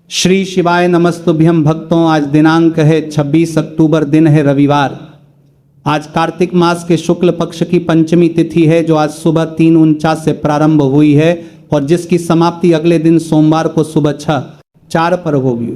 श्री शिवाय नमस्तुभ्यम भक्तों। आज दिनांक है 26 अक्टूबर, दिन है रविवार। आज कार्तिक मास के शुक्ल पक्ष की पंचमी तिथि है, जो आज सुबह 3:49 से प्रारंभ हुई है और जिसकी समाप्ति अगले दिन सोमवार को सुबह 6:04 पर होगी।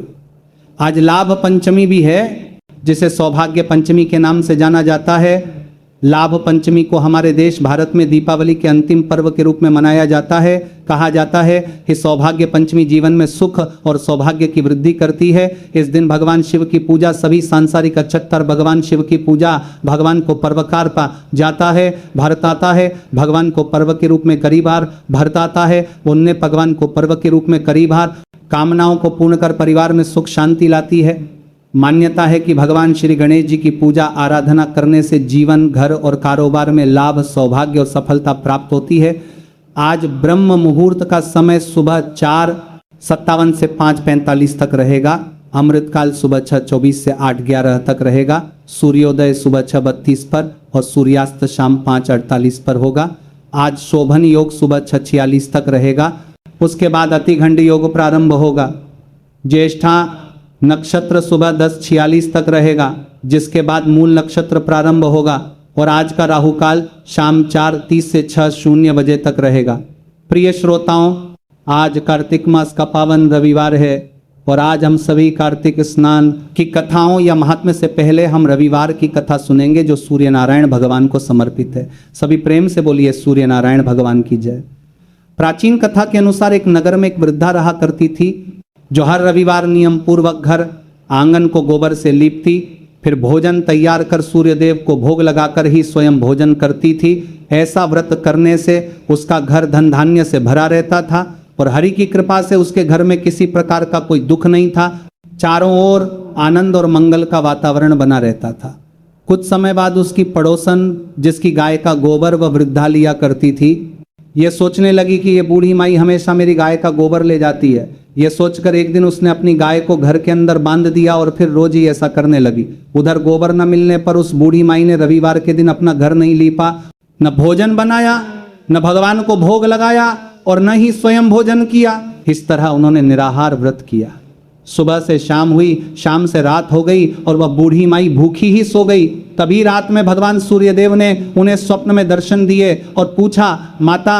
आज लाभ पंचमी भी है, जिसे सौभाग्य पंचमी के नाम से जाना जाता है। लाभ पंचमी को हमारे देश भारत में दीपावली के अंतिम पर्व के रूप में मनाया जाता है। कहा जाता है कि सौभाग्य पंचमी जीवन में सुख और सौभाग्य की वृद्धि करती है। इस दिन भगवान शिव की पूजा, सभी सांसारिक अक्षतर भगवान शिव की पूजा, भगवान को पर्वकार पा जाता है, भरताता है। भगवान को पर्व के रूप में कई बार भरताता है, उनने भगवान को पर्व के रूप में कई बार कामनाओं को पूर्ण कर परिवार में सुख शांति लाती है। मान्यता है कि भगवान श्री गणेश जी की पूजा आराधना करने से जीवन, घर और कारोबार में लाभ, सौभाग्य और सफलता प्राप्त होती है। आज ब्रह्म मुहूर्त का समय सुबह 4:57 से 5:45 तक रहेगा। अमृतकाल सुबह 6:24 से 8:11 तक रहेगा। सूर्योदय सुबह 6:32 पर और सूर्यास्त शाम 5:48 पर होगा। आज शोभन योग सुबह 6:46 तक रहेगा। उसके बाद अतिघंड योग प्रारंभ होगा। ज्येष्ठा नक्षत्र सुबह 10:46 तक रहेगा, जिसके बाद मूल नक्षत्र प्रारंभ होगा और आज का राहु काल शाम 4:30 से 6:00 बजे तक रहेगा। प्रिय श्रोताओं, आज कार्तिक मास का पावन रविवार है और आज हम सभी कार्तिक स्नान की कथाओं या महात्म्य से पहले हम रविवार की कथा सुनेंगे, जो सूर्य नारायण भगवान को समर्पित है। सभी प्रेम से बोलिए सूर्य नारायण भगवान की जय। प्राचीन कथा के अनुसार एक नगर में एक वृद्धा रहा करती थी, जो हर रविवार नियम पूर्वक घर आंगन को गोबर से लीपती, फिर भोजन तैयार कर सूर्यदेव को भोग लगाकर ही स्वयं भोजन करती थी। ऐसा व्रत करने से उसका घर धन धान्य से भरा रहता था और हरि की कृपा से उसके घर में किसी प्रकार का कोई दुख नहीं था। चारों ओर आनंद और मंगल का वातावरण बना रहता था। कुछ समय बाद उसकी पड़ोसन, जिसकी गाय का गोबर वह वृद्धा लिया करती थी, ये सोचने लगी कि ये बूढ़ी माई हमेशा मेरी गाय का गोबर ले जाती है। ये सोचकर एक दिन उसने अपनी गाय को घर के अंदर बांध दिया और फिर रोज ही ऐसा करने लगी। उधर गोबर न मिलने पर उस बूढ़ी माई ने रविवार के दिन अपना घर नहीं लीपा, न भोजन बनाया, न भगवान को भोग लगाया और न ही स्वयं भोजन किया। इस तरह उन्होंने निराहार व्रत किया। सुबह से शाम हुई, शाम से रात हो गई और वह बूढ़ी माई भूखी ही सो गई। तभी रात में भगवान सूर्यदेव ने उन्हें स्वप्न में दर्शन दिए और पूछा, माता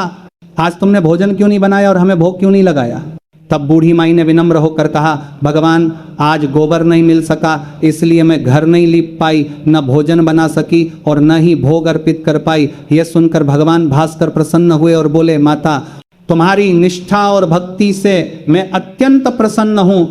आज तुमने भोजन क्यों नहीं बनाया और हमें भोग क्यों नहीं लगाया? तब बूढ़ी माई ने विनम्र होकर कहा, भगवान आज गोबर नहीं मिल सका, इसलिए मैं घर नहीं लीप पाई, न भोजन बना सकी और न ही भोग अर्पित कर पाई। यह सुनकर भगवान भास्कर प्रसन्न हुए और बोले, माता तुम्हारी निष्ठा और भक्ति से मैं अत्यंत प्रसन्न हूँ।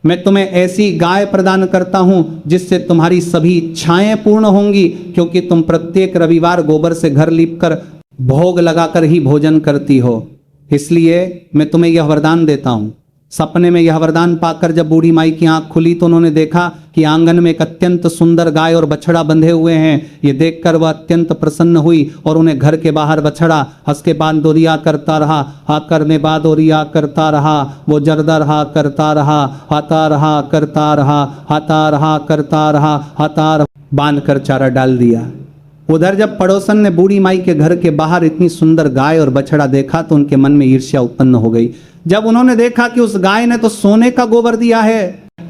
मैं तुम्हें ऐसी गाय प्रदान करता हूँ जिससे तुम्हारी सभी इच्छाएं पूर्ण होंगी, क्योंकि तुम प्रत्येक रविवार गोबर से घर लीपकर भोग लगाकर ही भोजन करती हो। इसलिए मैं तुम्हें यह वरदान देता हूँ। सपने में यह वरदान पाकर जब बूढ़ी माई की आंख खुली तो उन्होंने देखा कि आंगन में एक अत्यंत सुंदर गाय और बछड़ा बंधे हुए हैं। ये देखकर वह अत्यंत प्रसन्न हुई और उन्हें घर के बाहर बछड़ा हंस के बांदोरिया करता रहा, आकर में बादोरिया करता रहा, वो जरदा रहा करता रहा, हाथा रहा करता रहा, हाथा रहा करता रहा, हाथा बांध कर चारा डाल दिया। उधर जब पड़ोसन ने बूढ़ी माई के घर के बाहर इतनी सुंदर गाय और बछड़ा देखा तो उनके मन में ईर्ष्या उत्पन्न हो गई। जब उन्होंने देखा कि उस गाय ने तो सोने का गोबर दिया है,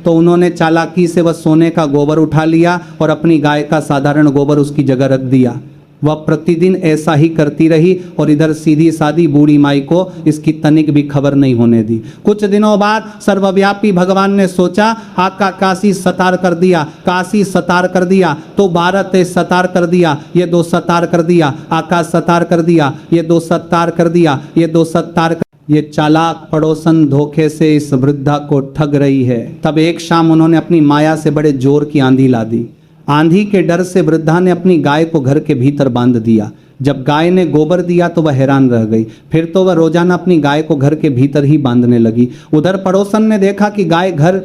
तो उन्होंने चालाकी से वह सोने का गोबर उठा लिया और अपनी गाय का साधारण गोबर उसकी जगह रख दिया। वह प्रतिदिन ऐसा ही करती रही और इधर सीधी सादी बूढ़ी माई को इसकी तनिक भी खबर नहीं होने दी। कुछ दिनों बाद सर्वव्यापी भगवान ने सोचा, आका काशी सतार कर दिया, काशी सतार कर दिया तो भारत सतार कर दिया, ये 2 सतार कर दिया, आकाश सतार कर दिया, ये 2 सतार कर दिया, ये 2 सतार। ये चालाक पड़ोसन धोखे से इस वृद्धा को ठग रही है। तब एक शाम उन्होंने अपनी माया से बड़े जोर की आंधी ला दी। आंधी के डर से वृद्धा ने अपनी गाय को घर के भीतर बांध दिया। जब गाय ने गोबर दिया तो वह हैरान रह गई। फिर तो वह रोजाना अपनी गाय को घर के भीतर ही बांधने लगी। उधर पड़ोसन ने देखा कि गाय घर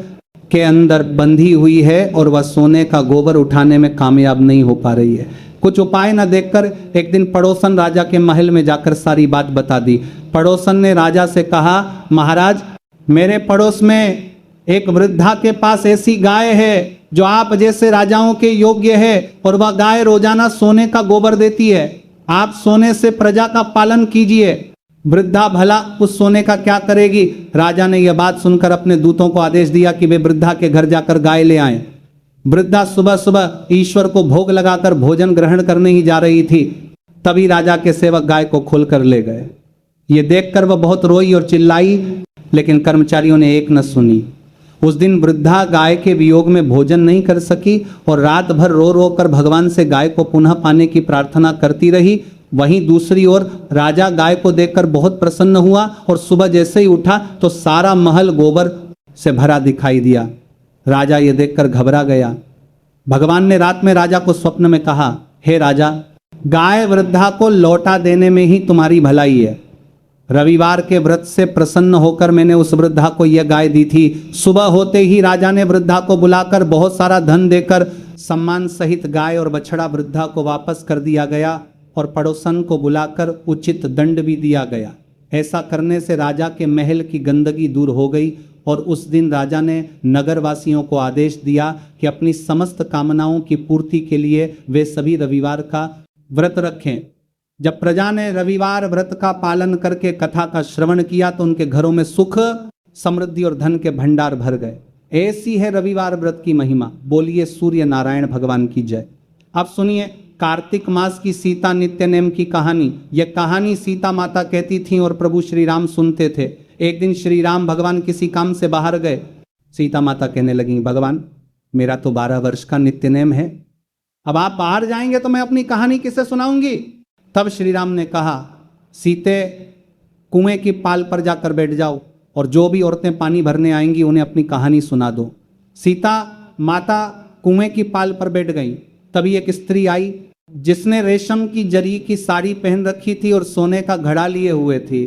के अंदर बंधी हुई है और वह सोने का गोबर उठाने में कामयाब नहीं हो पा रही है। कुछ उपाय न देखकर एक दिन पड़ोसन राजा के महल में जाकर सारी बात बता दी। पड़ोसन ने राजा से कहा, महाराज मेरे पड़ोस में एक वृद्धा के पास ऐसी गाय है जो आप जैसे राजाओं के योग्य है और वह गाय रोजाना सोने का गोबर देती है। आप सोने से प्रजा का पालन कीजिए। वृद्धा भला उस सोने का क्या करेगी। राजा ने यह बात सुनकर अपने दूतों को आदेश दिया कि वे वृद्धा के घर जाकर गाय ले आएं। वृद्धा सुबह सुबह ईश्वर को भोग लगाकर भोजन ग्रहण करने ही जा रही थी, तभी राजा के सेवक गाय को खोलकर ले गए। ये देखकर वह बहुत रोई और चिल्लाई, लेकिन कर्मचारियों ने एक न सुनी। उस दिन वृद्धा गाय के वियोग में भोजन नहीं कर सकी और रात भर रो रो कर भगवान से गाय को पुनः पाने की प्रार्थना करती रही। वहीं दूसरी ओर राजा गाय को देखकर बहुत प्रसन्न हुआ और सुबह जैसे ही उठा तो सारा महल गोबर से भरा दिखाई दिया। राजा ये देखकर घबरा गया। भगवान ने रात में राजा को स्वप्न में कहा, हे राजा, गाय वृद्धा को लौटा देने में ही तुम्हारी भलाई है। रविवार के व्रत से प्रसन्न होकर मैंने उस वृद्धा को यह गाय दी थी। सुबह होते ही राजा ने वृद्धा को बुलाकर बहुत सारा धन देकर सम्मान सहित गाय और बछड़ा वृद्धा को वापस कर दिया गया और पड़ोसन को बुलाकर उचित दंड भी दिया गया। ऐसा करने से राजा के महल की गंदगी दूर हो गई और उस दिन राजा ने नगरवासियों को आदेश दिया कि अपनी समस्त कामनाओं की पूर्ति के लिए वे सभी रविवार का व्रत रखें। जब प्रजा ने रविवार व्रत का पालन करके कथा का श्रवण किया तो उनके घरों में सुख, समृद्धि और धन के भंडार भर गए। ऐसी है रविवार व्रत की महिमा। बोलिए सूर्य नारायण भगवान की जय। अब सुनिए कार्तिक मास की सीता नित्य नेम की कहानी। यह कहानी सीता माता कहती थी और प्रभु श्री राम सुनते थे। एक दिन श्री राम भगवान किसी काम से बाहर गए। सीता माता कहने लगी, भगवान मेरा तो 12 वर्ष का नित्य नेम है, अब आप बाहर जाएंगे तो मैं अपनी कहानी किसे सुनाऊंगी। तब श्री राम ने कहा, सीते कुएं की पाल पर जाकर बैठ जाओ और जो भी औरतें पानी भरने आएंगी उन्हें अपनी कहानी सुना दो। सीता माता कुएं की पाल पर बैठ गई। तभी एक स्त्री आई जिसने रेशम की जरी की साड़ी पहन रखी थी और सोने का घड़ा लिए हुए थी।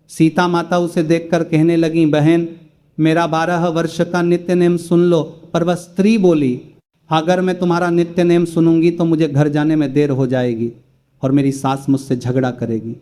सीता माता उसे देखकर कहने लगी, बहन मेरा 12 वर्ष का नित्य नेम सुन लो। पर वह स्त्री बोली, अगर मैं तुम्हारा नित्य नेम सुनूंगी तो मुझे घर जाने में देर हो जाएगी और मेरी सास मुझसे झगड़ा करेगी।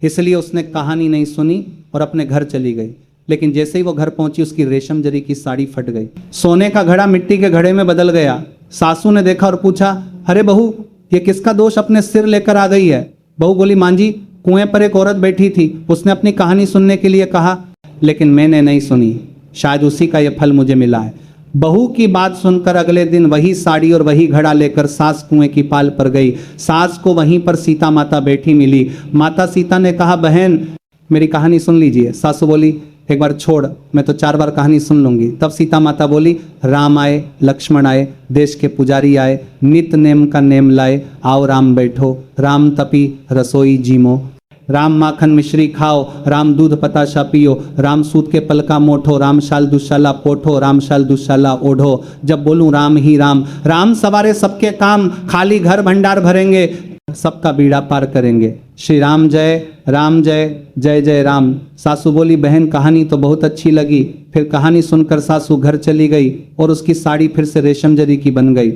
इसलिए उसने कहानी नहीं सुनी और अपने घर चली गई। लेकिन जैसे ही वो घर पहुंची उसकी रेशम जरी की साड़ी फट गई। सोने का घड़ा मिट्टी के घड़े में बदल गया। सासू ने देखा और पूछा, अरे बहू ये किसका दोष अपने सिर लेकर आ गई है। बहू बोली, मां जी कुएं पर एक औरत बैठी थी, उसने अपनी कहानी सुनने के लिए कहा लेकिन मैंने नहीं सुनी, शायद उसी का यह फल मुझे मिला है। बहू की बात सुनकर अगले दिन वही साड़ी और वही घड़ा लेकर सास कुएं की पाल पर गई। सास को वहीं पर सीता माता बैठी मिली। माता सीता ने कहा, बहन मेरी कहानी सुन लीजिए। सासू बोली, एक बार छोड़, मैं तो 4 बार कहानी सुन लूंगी। तब सीता माता बोली, राम आए, लक्ष्मण आए, देश के पुजारी आए, नित नेम का नेम लाए, आओ राम बैठो, राम तपी रसोई जीमो, राम माखन मिश्री खाओ, राम दूध पताशा पियो, राम सूत के पलका मोठो, राम शाल दुशाला पोठो, राम शाल दुशाला ओढ़ो। जब बोलूं राम ही राम, राम सवारे सबके काम, खाली घर भंडार भरेंगे, सबका बीड़ा पार करेंगे। श्री राम जय, राम जय, जय जय राम। सासू बोली, बहन कहानी तो बहुत अच्छी लगी। फिर कहानी सुनकर सासू घर चली गई और उसकी साड़ी फिर से रेशम जरी की बन गई।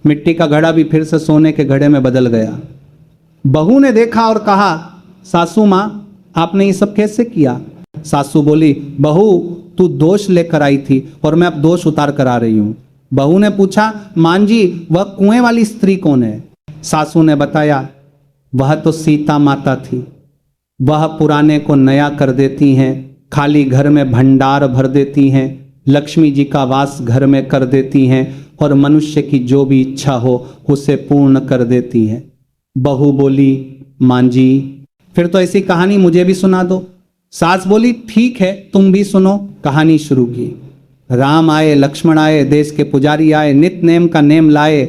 मिट्टी का घड़ा भी फिर से सोने के घड़े में बदल गया। बहू ने देखा और कहा, सासू माँ आपने ये सब कैसे किया। सासू बोली, बहू तू दोष लेकर आई थी और मैं अब दोष उतार कर आ रही हूं। बहू ने पूछा, मान जी वह कुएं वाली स्त्री कौन है। सासू ने बताया, वह तो सीता माता थी, वह पुराने को नया कर देती हैं, खाली घर में भंडार भर देती हैं, लक्ष्मी जी का वास घर में कर देती हैं और मनुष्य की जो भी इच्छा हो उसे पूर्ण कर देती हैं। बहू बोली, मां जी फिर तो ऐसी कहानी मुझे भी सुना दो। सास बोली, ठीक है तुम भी सुनो। कहानी शुरू की। राम आए, लक्ष्मण आए, देश के पुजारी आए, नित नेम का नेम लाए,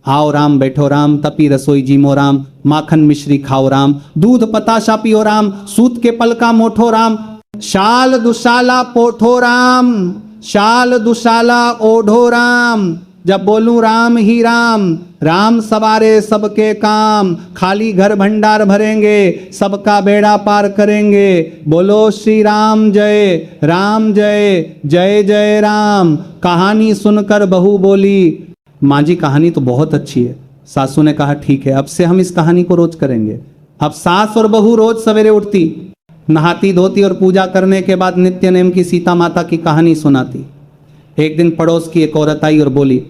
आओ राम बैठो राम, तपी रसोई जीमो राम, माखन मिश्री खाओ राम, दूध पताशा पियो राम, सूत के पलका मोठो राम, शाल दुशाला पोठो राम, शाल दुशाला ओढ़ो राम। जब बोलूं राम ही राम, राम सवारे सबके काम, खाली घर भंडार भरेंगे, सबका बेड़ा पार करेंगे। बोलो श्री राम जय, राम जय, जय जय राम। कहानी सुनकर बहू बोली, माँ जी कहानी तो बहुत अच्छी है। सासू ने कहा, ठीक है अब से हम इस कहानी को रोज करेंगे। अब सास और बहू रोज सवेरे उठती, नहाती धोती और पूजा करने के बाद नित्य नेम की सीता माता की कहानी सुनाती। एक दिन पड़ोस की एक औरत आई और बोली,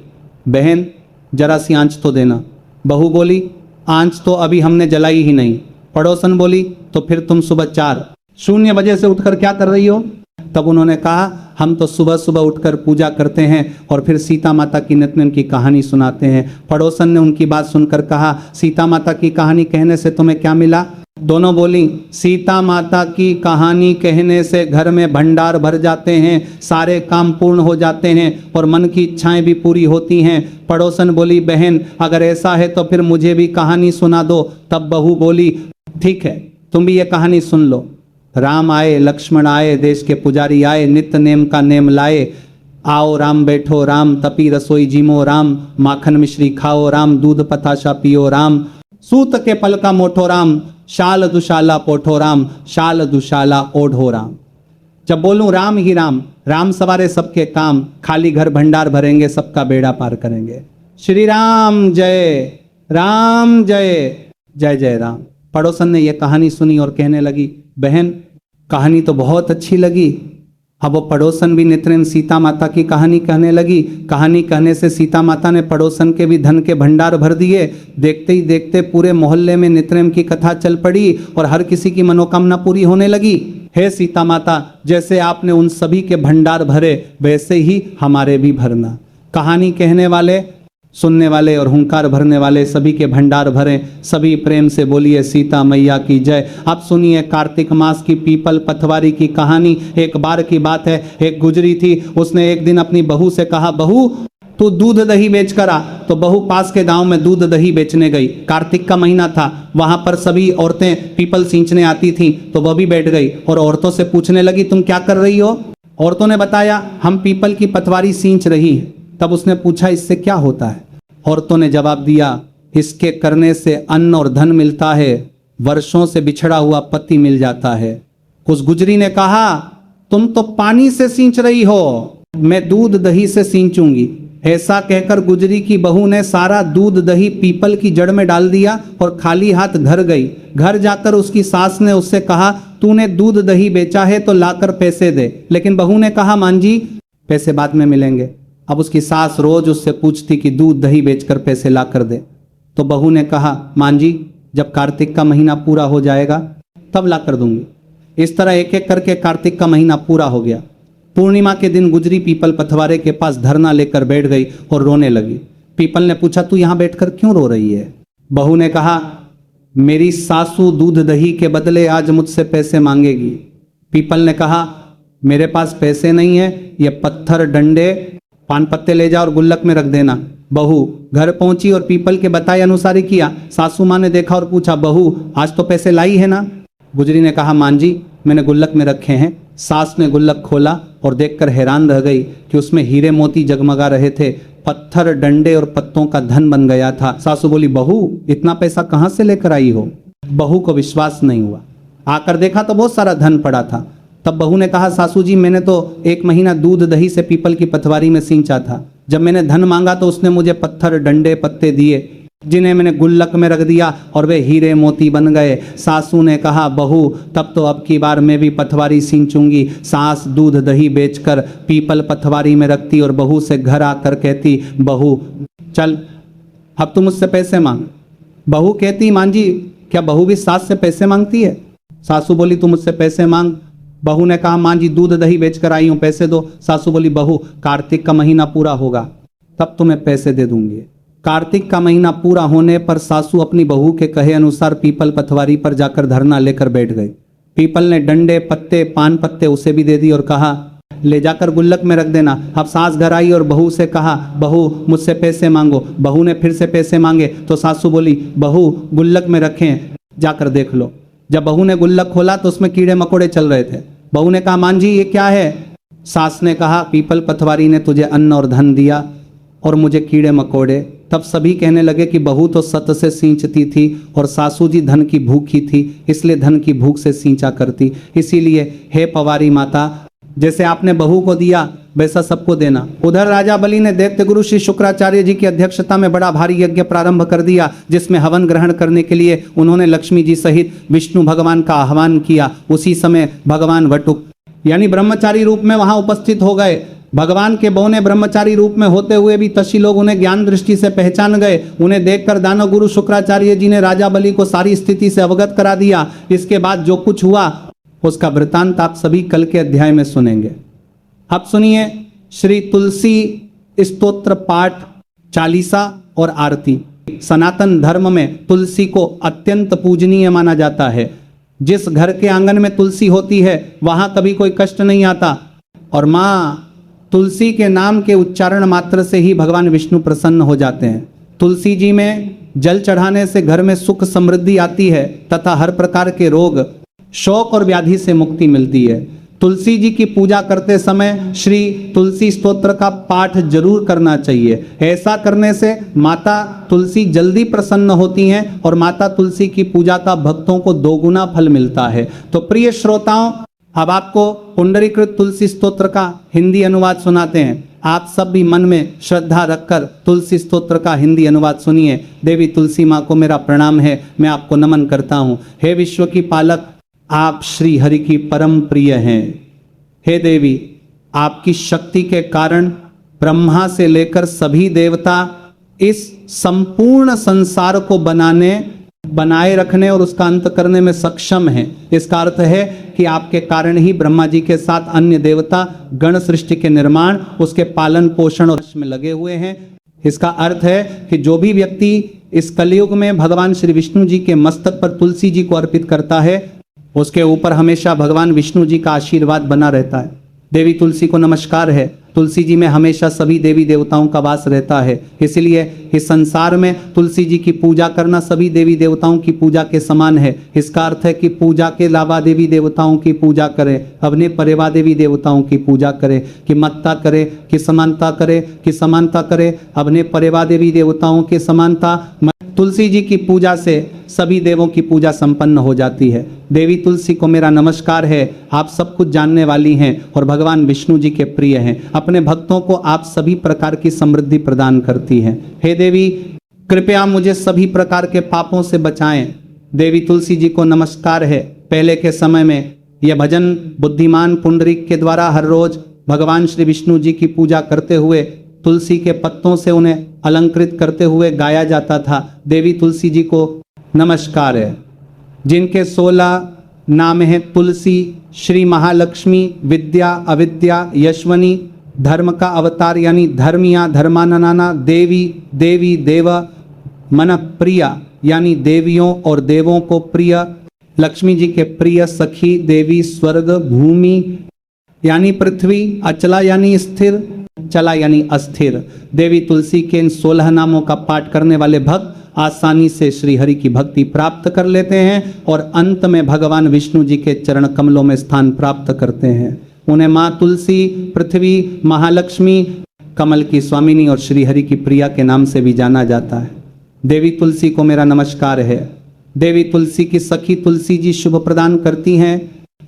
बहन जरा सी आंच तो देना। बहू बोली, आंच तो अभी हमने जलाई ही नहीं। पड़ोसन बोली, तो फिर तुम सुबह 4 शून्य बजे से उठकर क्या कर रही हो? तब उन्होंने कहा हम तो सुबह सुबह उठकर पूजा करते हैं और फिर सीता माता की नित्य की कहानी सुनाते हैं। पड़ोसन ने उनकी बात सुनकर कहा सीता माता की कहानी कहने से तुम्हें क्या मिला? दोनों बोली सीता माता की कहानी कहने से घर में भंडार भर जाते हैं, सारे काम पूर्ण हो जाते हैं और मन की इच्छाएं भी पूरी होती हैं। पड़ोसन बोली बहन अगर ऐसा है तो फिर मुझे भी कहानी सुना दो। तब बहू बोली ठीक है तुम भी ये कहानी सुन लो। राम आए लक्ष्मण आए देश के पुजारी आए, नित्य नेम का नेम लाए। आओ राम बैठो राम, तपी रसोई जीमो राम, माखन मिश्री खाओ राम, दूध पताशा पियो राम, सूत के पल का मोठो राम, शाल दुशाला पोठो राम, शाल दुशाला ओढ़ो राम। जब बोलूं राम ही राम, राम सवारे सबके काम, खाली घर भंडार भरेंगे सबका बेड़ा पार करेंगे। श्री राम जय, राम जय, जय जय राम। पड़ोसन ने यह कहानी सुनी और कहने लगी बहन कहानी तो बहुत अच्छी लगी। अब वो पड़ोसन भी नित्य सीता माता की कहानी कहने लगी। कहानी कहने से सीता माता ने पड़ोसन के भी धन के भंडार भर दिए। देखते ही देखते पूरे मोहल्ले में नित्य की कथा चल पड़ी और हर किसी की मनोकामना पूरी होने लगी। हे सीता माता जैसे आपने उन सभी के भंडार भरे वैसे ही हमारे भी भरना। कहानी कहने वाले, सुनने वाले और हुंकार भरने वाले सभी के भंडार भरें। सभी प्रेम से बोलिए सीता मैया की जय। अब सुनिए कार्तिक मास की पीपल पथवारी की कहानी। एक बार की बात है, एक गुजरी थी, उसने एक दिन अपनी बहू से कहा बहू तू दूध दही बेच कर आ। तो बहू पास के गांव में दूध दही बेचने गई। कार्तिक का महीना था, वहां पर सभी औरतें पीपल सींचने आती थीं, तो वह भी बैठ गई और औरतों से पूछने लगी तुम क्या कर रही हो? औरतों ने बताया हम पीपल की पथवारी सींच रही हैं। तब उसने पूछा इससे क्या होता है? औरतों ने जवाब दिया इसके करने से अन्न और धन मिलता है, वर्षों से बिछड़ा हुआ पति मिल जाता है। उस गुजरी ने कहा तुम तो पानी से सींच रही हो, मैं दूध दही से सींचूंगी। ऐसा कहकर गुजरी की बहू ने सारा दूध दही पीपल की जड़ में डाल दिया और खाली हाथ घर गई। घर जाकर उसकी सास ने उससे कहा तूने दूध दही बेचा है तो लाकर पैसे दे। लेकिन बहू ने कहा मान जी पैसे बाद में मिलेंगे। अब उसकी सास रोज उससे पूछती कि दूध दही बेचकर पैसे ला कर दे। तो बहू ने कहा मान जी जब कार्तिक का महीना पूरा हो जाएगा तब ला कर दूंगी। इस तरह एक एक करके कार्तिक का महीना पूरा हो गया। पूर्णिमा के दिन गुजरी पीपल पथवारे के पास धरना लेकर बैठ गई और रोने लगी। पीपल ने पूछा तू यहां बैठकर क्यों रो रही है? बहू ने कहा मेरी सासू दूध दही के बदले आज मुझसे पैसे मांगेगी। पीपल ने कहा मेरे पास पैसे नहीं है, ये पत्थर डंडे पान पत्ते ले जा और गुल्लक में रख देना। बहू घर पहुंची और पीपल के बताए अनुसार ही किया। सासू माँ ने देखा और पूछा बहू आज तो पैसे लाई है ना? गुजरी ने कहा मान जी मैंने गुल्लक में रखे हैं। सास ने गुल्लक खोला और देखकर हैरान रह गई कि उसमें हीरे मोती जगमगा रहे थे। पत्थर डंडे और पत्तों का धन बन गया था। सासू बोली बहू इतना पैसा कहाँ से लेकर आई हो? बहू को विश्वास नहीं हुआ। आकर देखा तो बहुत सारा धन पड़ा था। तब बहू ने कहा सासू जी मैंने तो एक महीना दूध दही से पीपल की पथवारी में सींचा था। जब मैंने धन मांगा तो उसने मुझे पत्थर डंडे पत्ते दिए जिन्हें मैंने गुल्लक में रख दिया और वे हीरे मोती बन गए। सासू ने कहा बहू तब तो अब की बार मैं भी पथवारी सींचूंगी। सास दूध दही बेचकर पीपल पथवारी में रखती और बहू से घर आकर कहती बहू चल अब तुम मुझसे पैसे मांग। बहू कहती मान जी क्या बहू भी सास से पैसे मांगती है? सासू बोली तू मुझसे पैसे मांग। बहू ने कहा मां जी दूध दही बेचकर आई हूं पैसे दो। सासू बोली बहू कार्तिक का महीना पूरा होगा तब तुम्हें पैसे दे दूंगी। कार्तिक का महीना पूरा होने पर सासू अपनी बहू के कहे अनुसार पीपल पथवारी पर जाकर धरना लेकर बैठ गई। पीपल ने डंडे पत्ते पान पत्ते उसे भी दे दी और कहा ले जाकर गुल्लक में रख देना। अब सास घर आई और बहू से कहा बहू मुझसे पैसे मांगो। बहू ने फिर से पैसे मांगे तो सासू बोली बहू गुल्लक में रखें जाकर देख लो। जब बहू ने गुल्लक खोला तो उसमें कीड़े मकोड़े चल रहे थे। बहू ने कहा मान जी ये क्या है? सास ने कहा पीपल पथवारी ने तुझे अन्न और धन दिया और मुझे कीड़े मकोड़े। तब सभी कहने लगे कि बहू तो सत से सींचती थी और सासू जी धन की भूखी थी इसलिए धन की भूख से सींचा करती। इसीलिए हे पवारी माता जैसे आपने बहू को दिया वैसा सबको देना। उधर राजा बलि ने दैत्य गुरु श्री शुक्राचार्य जी की अध्यक्षता में बड़ा भारी यज्ञ प्रारंभ कर दिया जिसमें हवन ग्रहण करने के लिए उन्होंने लक्ष्मी जी सहित विष्णु भगवान का आह्वान किया। उसी समय भगवान वटुक यानी ब्रह्मचारी रूप में वहां उपस्थित हो गए। भगवान के बौने ब्रह्मचारी रूप में होते हुए भी तशी लोग उन्हें ज्ञान दृष्टि से पहचान गए। उन्हें देखकर दानव गुरु शुक्राचार्य जी ने राजा बलि को सारी स्थिति से अवगत करा दिया। इसके बाद जो कुछ हुआ उसका वृतांत आप सभी कल के अध्याय में सुनेंगे। अब सुनिए श्री तुलसी स्तोत्र पाठ, चालीसा और आरती। सनातन धर्म में तुलसी को अत्यंत पूजनीय माना जाता है। जिस घर के आंगन में तुलसी होती है वहां कभी कोई कष्ट नहीं आता, और माँ तुलसी के नाम के उच्चारण मात्र से ही भगवान विष्णु प्रसन्न हो जाते हैं। तुलसी जी में जल चढ़ाने से घर में सुख समृद्धि आती है तथा हर प्रकार के रोग, शोक और व्याधि से मुक्ति मिलती है। तुलसी जी की पूजा करते समय श्री तुलसी स्तोत्र का पाठ जरूर करना चाहिए। ऐसा करने से माता तुलसी जल्दी प्रसन्न होती हैं और माता तुलसी की पूजा का भक्तों को दोगुना फल मिलता है। तो प्रिय श्रोताओं, अब आपको पुंडरीकृत तुलसी स्तोत्र का हिंदी अनुवाद सुनाते हैं। आप सब भी मन में श्रद्धा रखकर तुलसी स्तोत्र का हिंदी अनुवाद सुनिए। देवी तुलसी माँ को मेरा प्रणाम है, मैं आपको नमन करता हूँ। हे विश्व की पालक, आप श्री हरि की परम प्रिय हैं। हे देवी, आपकी शक्ति के कारण ब्रह्मा से लेकर सभी देवता इस संपूर्ण संसार को बनाए रखने और उसका अंत करने में सक्षम है। इसका अर्थ है कि आपके कारण ही ब्रह्मा जी के साथ अन्य देवता गण सृष्टि के निर्माण, उसके पालन पोषण और में लगे हुए हैं। इसका अर्थ है कि जो भी व्यक्ति इस कलयुग में भगवान श्री विष्णु जी के मस्तक पर तुलसी जी को अर्पित करता है, उसके ऊपर हमेशा भगवान विष्णु जी का आशीर्वाद बना रहता है। देवी तुलसी को नमस्कार है। तुलसी जी में हमेशा सभी देवी देवताओं का वास रहता है, इसलिए इस संसार में तुलसी जी की पूजा करना सभी देवी देवताओं की पूजा के समान है। इसका अर्थ है कि पूजा के अलावा देवी देवताओं की पूजा करें, अपने परिवार देवी देवताओं की पूजा करें, कि मत्ता करे, कि समानता करे, कि समानता करे, अपने परिवार देवी देवताओं की समानता। तुलसी जी की पूजा से सभी देवों की पूजा संपन्न हो जाती है। देवी तुलसी को मेरा नमस्कार है। आप सब कुछ जानने वाली हैं और भगवान विष्णु जी के प्रिय हैं। अपने भक्तों को आप सभी प्रकार की समृद्धि प्रदान करती हैं। हे देवी, कृपया मुझे सभी प्रकार के पापों से बचाएं। देवी तुलसी जी को नमस्कार है। पहले के समय में यह भजन बुद्धिमान पुंडरीक के द्वारा हर रोज भगवान श्री विष्णु जी की पूजा करते हुए तुलसी के पत्तों से उन्हें अलंकृत करते हुए गाया जाता था। देवी तुलसी जी को नमस्कार है, जिनके 16 नाम हैं तुलसी, श्री महालक्ष्मी, विद्या, अविद्या, यशवनी, धर्म का अवतार यानी धर्मिया, धर्माननाना, देवी, देवी, देव, मन प्रिया यानी देवियों और देवों को प्रिय, लक्ष्मी जी के प्रिय सखी, देवी, स्वर्ग, भूमि यानी पृथ्वी, अचला यानी स्थिर, चला यानी अस्थिर। देवी तुलसी के इन 16 नामों का पाठ करने वाले भक्त आसानी से श्री हरि की भक्ति प्राप्त कर लेते हैं और अंत में भगवान विष्णु जी के चरण कमलों में स्थान प्राप्त करते हैं। उन्हें माँ तुलसी, पृथ्वी, महालक्ष्मी, कमल की स्वामिनी और श्री हरि की प्रिया के नाम से भी जाना जाता है। देवी तुलसी को मेरा नमस्कार है। देवी तुलसी की सखी तुलसी जी शुभ प्रदान करती हैं,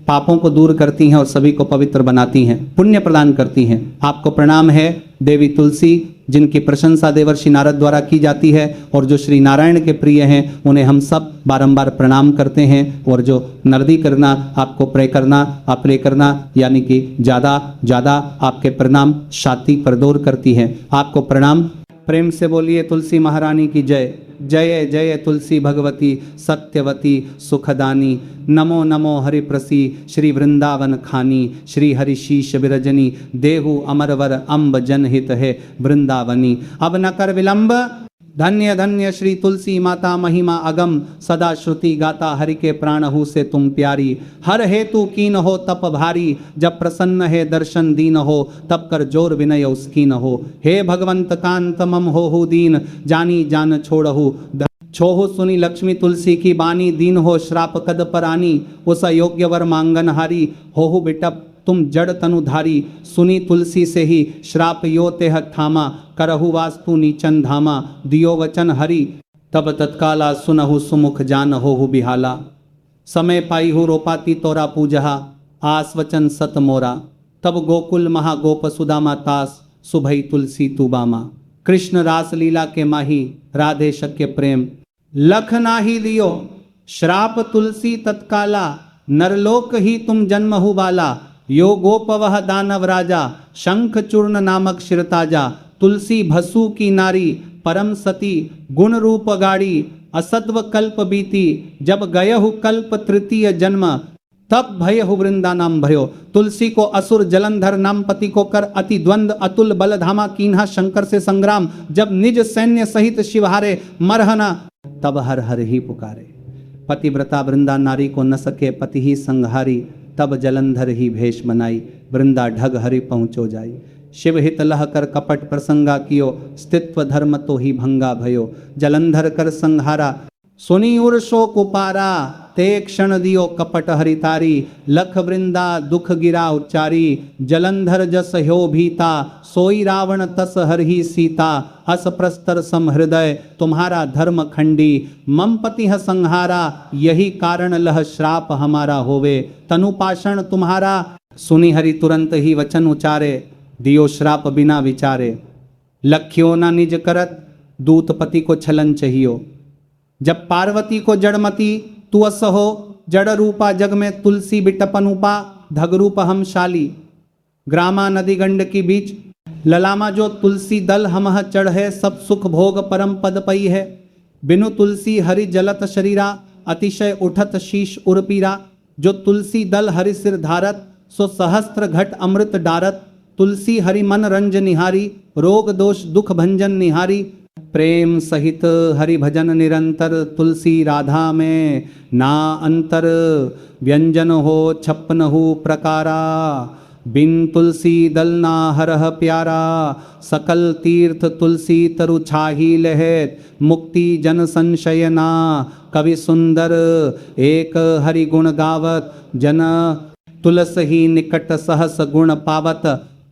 पापों को दूर करती हैं और सभी को पवित्र बनाती हैं, पुण्य प्रदान करती हैं। आपको प्रणाम है देवी तुलसी, जिनकी प्रशंसा देवर्षि नारद द्वारा की जाती है और जो श्री नारायण के प्रिय हैं उन्हें हम सब बारंबार प्रणाम करते हैं। और जो नर्दी करना, आपको प्रे करना, अप्रे करना यानी कि ज़्यादा आपके प्रणाम शाति पर दूर करती हैं। आपको प्रणाम। प्रेम से बोलिए तुलसी महारानी की जय। जय जय तुलसी भगवती सत्यवती सुखदानी। नमो नमो हरिप्रसी श्री वृंदावन खानी। श्री हरि शीश विरजनी देहु अमरवर अम्ब जनहित है वृंदावनी। अब न कर विलंब, धन्य धन्य श्री तुलसी माता महिमा अगम। सदा श्रुति गाता हरि के प्राणहु से तुम प्यारी। हर हेतु कीन हो तप भारी, जब प्रसन्न है दर्शन दीन हो, तब कर जोर विनय उसकीन हो। हे भगवंत कांत मम होहु दीन, जानी जान छोड़हु छोहु सुनी लक्ष्मी तुलसी की बानी। दीन हो श्राप कद परानी, उस योग्य वर मांगन हारी। होहु बिटप तुम जड़ तनुधारी, सुनी तुलसी से ही श्राप यो तेह थामा। करहु वास्तु नीचन धामा, दियो वचन हरि तब तत्काला। सुनहु सुमुख जान होहु बिहाला। समय पाई हु रोपाती तोरा पूजहा, आस वचन सत मोरा। तब गोकुल महागोप सुदामा तास, सुभई तुलसी तुबामा। कृष्ण रास लीला के माही, राधे शक्य प्रेम लख नाही लियो। श्राप तुलसी तत्काला, नरलोक ही तुम जन्म हु बाला। यो गोपवह दानव राजा, शंख चूर्ण नामक शिरताजा। तुलसी भसु की नारी, परम सती गुण रूप गाड़ी। असत्व कल्प बीती, जब गयहु कल्प तृतीय जन्म। तब भय हु वृंदा नाम भयो। तुलसी को असुर जलंधर नाम पति को कर अति द्वंद अतुल बल धामा कीन्हा शंकर से संग्राम। जब निज सैन्य सहित शिवहारे मरहना तब हर हर ही पुकारे। पतिव्रता वृंदा नारी को न सके पति ही संहारी। तब जलंधर ही भेष बनाई वृंदा ढग हरि पहुँचो जाई। शिव हित लह कर कपट प्रसंगा कियो स्थित्व धर्म तो ही भंगा भयो। जलंधर कर संहारा सुनी उर शोक उपारा। ते क्षण दियो कपट हरितारी लख वृंदा दुख गिरा उच्चारी। जलंधर जस ह्यो भीता सोई रावण तस हरहि सीता। अस प्रस्तर सम हृदय तुम्हारा धर्म खंडी। मम पति संहारा यही कारण लह श्राप हमारा होवे। तनुपाषण तुम्हारा सुनी हरि तुरंत ही वचन उचारे। दियो श्राप बिना विचारे। लख्यो ना निज करत दूत पति को छलन चाहियो। जब पार्वती को जड़मती तू अस हो। जड़ रूपा जग में तुलसी बिटपनुपा धग रूप हम शाली। ग्रामा नदी गंड की बीच ललामा जो तुलसी दल हमह चढ़े। सब सुख भोग परम पद पई है। बिनु तुलसी हरि जलत शरीरा अतिशय उठत शीश उर्पीरा। जो तुलसी दल हरि सिर धारत सो सहस्त्र घट अमृत डारत। तुलसी हरि मन रंज निहारी रोग दोष दुख भंजन निहारी। प्रेम सहित हरि भजन निरंतर तुलसी राधा में ना अंतर। व्यंजन हो छप्पन हो प्रकारा बिन तुलसी दल ना हरह प्यारा। सकल तीर्थ तुलसी तरु छाही लहत मुक्ति जन संशय ना। कवि सुंदर एक हरि गुण गावत जन तुलस ही निकट सहस गुण पावत।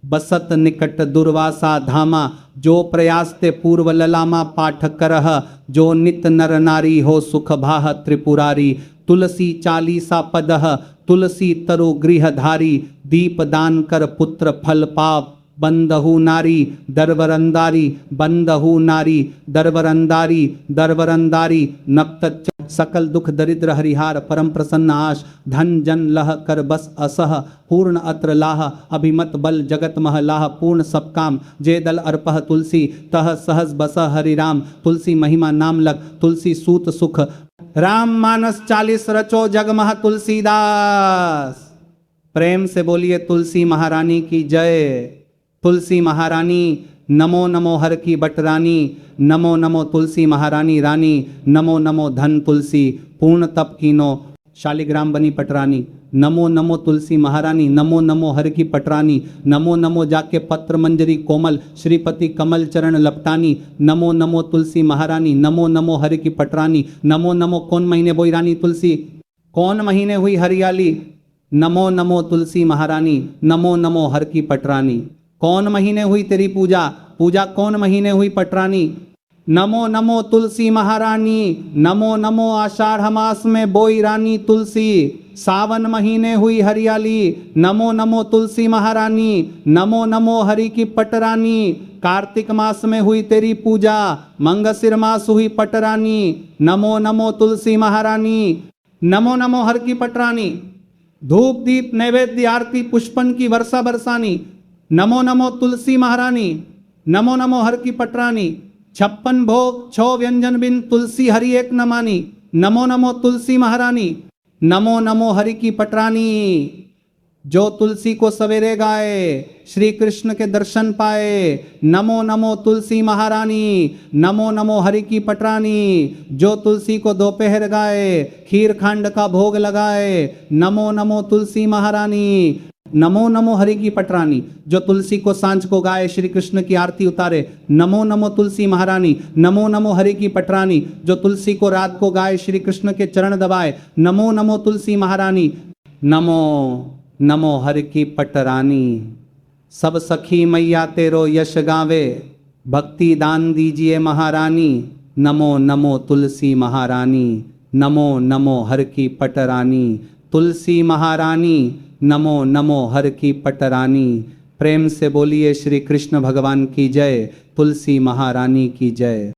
बसत निकट दुर्वासा धामा जो प्रयास ते पूर्व ललामा पाठ करह। जो नित नर नारी हो सुख भाह त्रिपुरारी। तुलसी चालीसा पदह तुलसी तरु गृहधारी। दीप दान कर पुत्र फल पाव बंदहु नारी दरबरंदारी। बंदहु नारी दरबरंदारी दरबरंदारी। नप्त सकल दुख दरिद्र हरिहार परम प्रसन्न आश। धन जन लह कर बस असह पूर्ण अत्र लाह। अभिमत बल जगत मह लाह पूर्ण सब काम। जे दल अर्पह तुलसी तह सहज बस हरि राम। तुलसी महिमा नाम लग तुलसी सूत सुख। राम मानस 40 रचो जग मह तुलसीदास। प्रेम से बोलिए तुलसी महारानी की जय। तुलसी महारानी नमो नमो हर की बटरानी। नमो नमो तुलसी महारानी रानी। नमो नमो धन तुलसी पूर्ण तप कीनो शालिग्राम बनी पटरानी। नमो नमो तुलसी महारानी। नमो नमो हर की पटरानी। नमो नमो जाके पत्र मंजरी कोमल श्रीपति कमल चरण लपटानी। नमो नमो तुलसी महारानी। नमो नमो हर की पटरानी। नमो नमो कौन महीने बोई रानी तुलसी कौन महीने हुई हरियाली। नमो नमो तुलसी महारानी। नमो नमो हर की पटरानी। कौन महीने हुई तेरी पूजा पूजा कौन महीने हुई पटरानी। नमो नमो तुलसी महारानी। नमो नमो आषाढ़ मास में बोई रानी तुलसी। सावन महीने हुई हरियाली। नमो नमो तुलसी महारानी। नमो नमो हरि की पटरानी। कार्तिक मास में हुई तेरी पूजा मंगशिर मास हुई पटरानी। नमो नमो तुलसी महारानी। नमो नमो हर की पटरानी। धूप दीप नैवेद्य आरती पुष्पन की वर्षा बरसानी। नमो नमो तुलसी महारानी। नमो नमो हर की पटरानी। 56 भोग 6 व्यंजन बिन तुलसी हरि एक न मानी। नमो नमो तुलसी महारानी। नमो नमो हरि की पटरानी। जो तुलसी को सवेरे गाए श्री कृष्ण के दर्शन पाए। नमो नमो तुलसी महारानी। नमो नमो हरि की पटरानी। जो तुलसी को दोपहर गाए खीर खांड का भोग लगाए। नमो नमो तुलसी महारानी। नमो नमो हरि की पटरानी। जो तुलसी को सांझ को गाए श्री कृष्ण की आरती उतारे। नमो नमो तुलसी महारानी। नमो नमो हरि की पटरानी। जो तुलसी को रात को गाए श्री कृष्ण के चरण दबाए। नमो नमो तुलसी महारानी। नमो नमो हरि की पटरानी। सब सखी मैया तेरो यश गावे भक्ति दान दीजिए महारानी। नमो नमो तुलसी महारानी। नमो नमो हर की पटरानी। तुलसी महारानी। नमो नमो हर की पटरानी। प्रेम से बोलिए श्री कृष्ण भगवान की जय। तुलसी महारानी की जय।